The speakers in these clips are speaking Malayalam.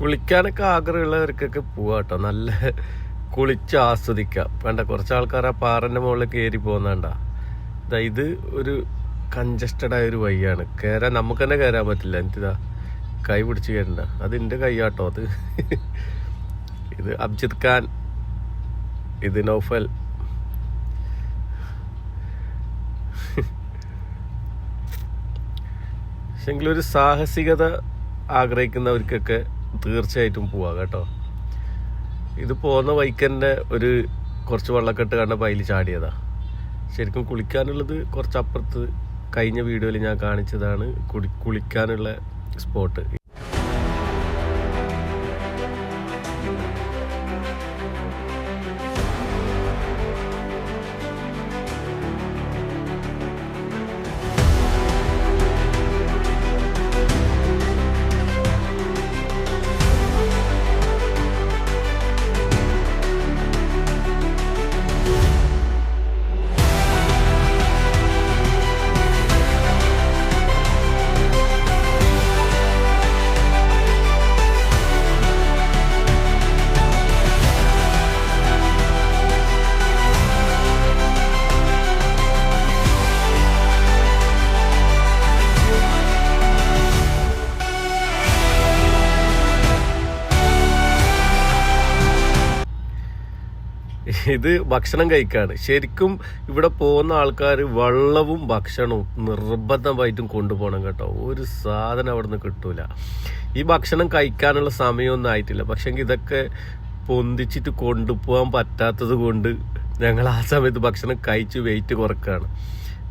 കുളിക്കാനൊക്കെ ആഗ്രഹമുള്ളവർക്കൊക്കെ പോവാം കേട്ടോ. നല്ല കുളിച്ച് ആസ്വദിക്കാം. വേണ്ട കുറച്ച് ആൾക്കാർ ആ പാറൻ്റെ മുകളിൽ കയറി പോകുന്നണ്ട. ഇത് ഒരു കൺജസ്റ്റഡ് ആയ ഒരു വഴിയാണ്. നമുക്ക് തന്നെ കയറാൻ പറ്റില്ല. എനിക്കിതാ കൈ പിടിച്ച് കയറണ്ട. അത് എൻ്റെ കൈയാട്ടോ. അത് ഇത് അബ്ജിദ് ഖാൻ, ഇത് നൗഫൽ. പക്ഷെങ്കിലും ഒരു സാഹസികത ആഗ്രഹിക്കുന്നവർക്കൊക്കെ തീർച്ചയായിട്ടും പോവാം കേട്ടോ. ഇത് പോകുന്ന വൈക്കൻ്റെ ഒരു കുറച്ച് വെള്ളക്കെട്ട് കണ്ടപ്പോൾ അതിൽ ചാടിയതാ. ശരിക്കും കുളിക്കാനുള്ളത് കുറച്ചപ്പുറത്ത് കഴിഞ്ഞ വീഡിയോയിൽ ഞാൻ കാണിച്ചതാണ് കുളിക്കാനുള്ള സ്പോട്ട്. ഇത് ഭക്ഷണം കഴിക്കാണ്. ശരിക്കും ഇവിടെ പോകുന്ന ആൾക്കാർ വെള്ളവും ഭക്ഷണവും നിർബന്ധമായിട്ടും കൊണ്ടുപോകണം കേട്ടോ. ഒരു സാധനം അവിടെ നിന്ന് കിട്ടൂല. ഈ ഭക്ഷണം കഴിക്കാനുള്ള സമയമൊന്നും ആയിട്ടില്ല. പക്ഷെങ്കിൽ ഇതൊക്കെ പൊന്തിച്ചിട്ട് കൊണ്ടുപോകാൻ പറ്റാത്തത് കൊണ്ട് ഞങ്ങൾ ആ സമയത്ത് ഭക്ഷണം കഴിച്ച് വെയിറ്റ് കുറക്കുകയാണ്.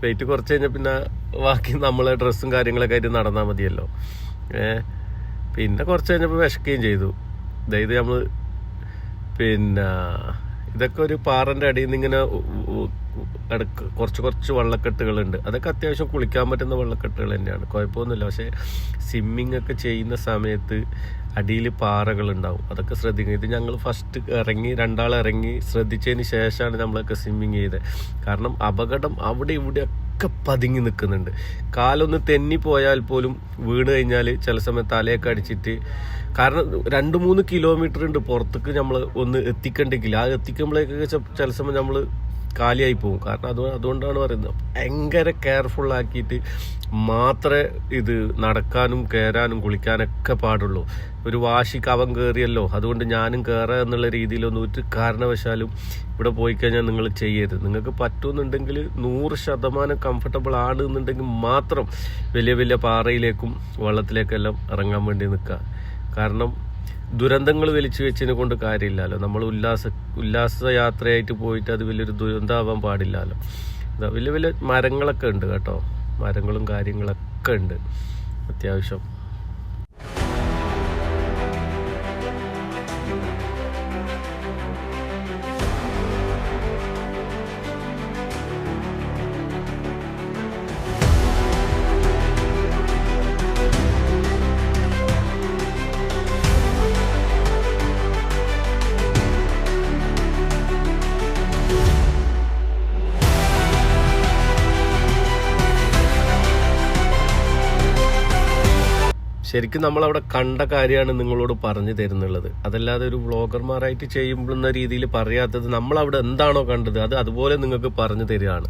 വെയിറ്റ് കുറച്ച് കഴിഞ്ഞാൽ പിന്നെ ബാക്കി നമ്മളെ ഡ്രസ്സും കാര്യങ്ങളൊക്കെ ആയിട്ട് നടന്നാൽ മതിയല്ലോ. പിന്നെ കുറച്ച് കഴിഞ്ഞപ്പോൾ വിശക്കുകയും ചെയ്തു. അതായത് നമ്മൾ പിന്നെ ഇതൊക്കെ ഒരു പാറൻ്റെ അടിയിൽ നിന്ന് ഇങ്ങനെ കുറച്ച് വെള്ളക്കെട്ടുകളുണ്ട്. അതൊക്കെ അത്യാവശ്യം കുളിക്കാൻ പറ്റുന്ന വെള്ളക്കെട്ടുകൾ തന്നെയാണ്, കുഴപ്പമൊന്നുമില്ല. പക്ഷേ സ്വിമ്മിങ് ഒക്കെ ചെയ്യുന്ന സമയത്ത് അടിയിൽ പാറകളുണ്ടാവും. അതൊക്കെ ശ്രദ്ധിക്കുക. ഇത് ഞങ്ങൾ ഫസ്റ്റ് രണ്ടാൾ ഇറങ്ങി ശ്രദ്ധിച്ചതിന് ശേഷമാണ് നമ്മളൊക്കെ സ്വിമ്മിങ് ചെയ്തത്. കാരണം അപകടം അവിടെ ഇവിടെയൊക്കെ പതുങ്ങി നിൽക്കുന്നുണ്ട്. കാലൊന്ന് തെന്നിപ്പോയാൽ പോലും വീണ് കഴിഞ്ഞാൽ ചില സമയത്ത് തലയൊക്കെ അടിച്ചിട്ട്, കാരണം 2-3 കിലോമീറ്റർ ഉണ്ട് പുറത്തേക്ക് നമ്മൾ ഒന്ന് എത്തിക്കണ്ടെങ്കിൽ. ആ എത്തിക്കുമ്പോഴേക്കൊക്കെ ചില സമയം നമ്മൾ കാലിയായി പോകും. കാരണം അതുകൊണ്ടാണ് പറയുന്നത് ഭയങ്കര കെയർഫുള്ളാക്കിയിട്ട് മാത്രമേ ഇത് നടക്കാനും കയറാനും കുളിക്കാനൊക്കെ പാടുള്ളൂ. ഒരു വാശിക്ക് അവൻ കയറിയല്ലോ അതുകൊണ്ട് ഞാനും കയറുക എന്നുള്ള രീതിയിലൊന്നും ഒരു കാരണവശാലും ഇവിടെ പോയി കഴിഞ്ഞാൽ നിങ്ങൾ ചെയ്യരുത്. നിങ്ങൾക്ക് പറ്റുമെന്നുണ്ടെങ്കിൽ 100% കംഫർട്ടബിൾ ആണ് എന്നുണ്ടെങ്കിൽ മാത്രം വലിയ വലിയ പാറയിലേക്കും വെള്ളത്തിലേക്കെല്ലാം ഇറങ്ങാൻ വേണ്ടി നിൽക്കുക. കാരണം ദുരന്തങ്ങൾ വലിച്ചു വെച്ചതിനെ കൊണ്ട് കാര്യമില്ലല്ലോ. നമ്മൾ ഉല്ലാസ യാത്രയായിട്ട് പോയിട്ട് അത് വലിയൊരു ദുരന്തമാവാൻ പാടില്ലല്ലോ. വലിയ വലിയ മരങ്ങളൊക്കെ ഉണ്ട് കേട്ടോ. മരങ്ങളും കാര്യങ്ങളൊക്കെ ഉണ്ട് അത്യാവശ്യം. ശരിക്കും നമ്മളവിടെ കണ്ട കാര്യമാണ് നിങ്ങളോട് പറഞ്ഞു തരുന്നുള്ളത്. അതല്ലാതെ ഒരു വ്ളോഗർമാരായിട്ട് ചെയ്യുമ്പോഴുന്ന രീതിയിൽ പറയാത്തത് നമ്മളവിടെ എന്താണോ കണ്ടത് അത് അതുപോലെ നിങ്ങൾക്ക് പറഞ്ഞു തരികയാണ്.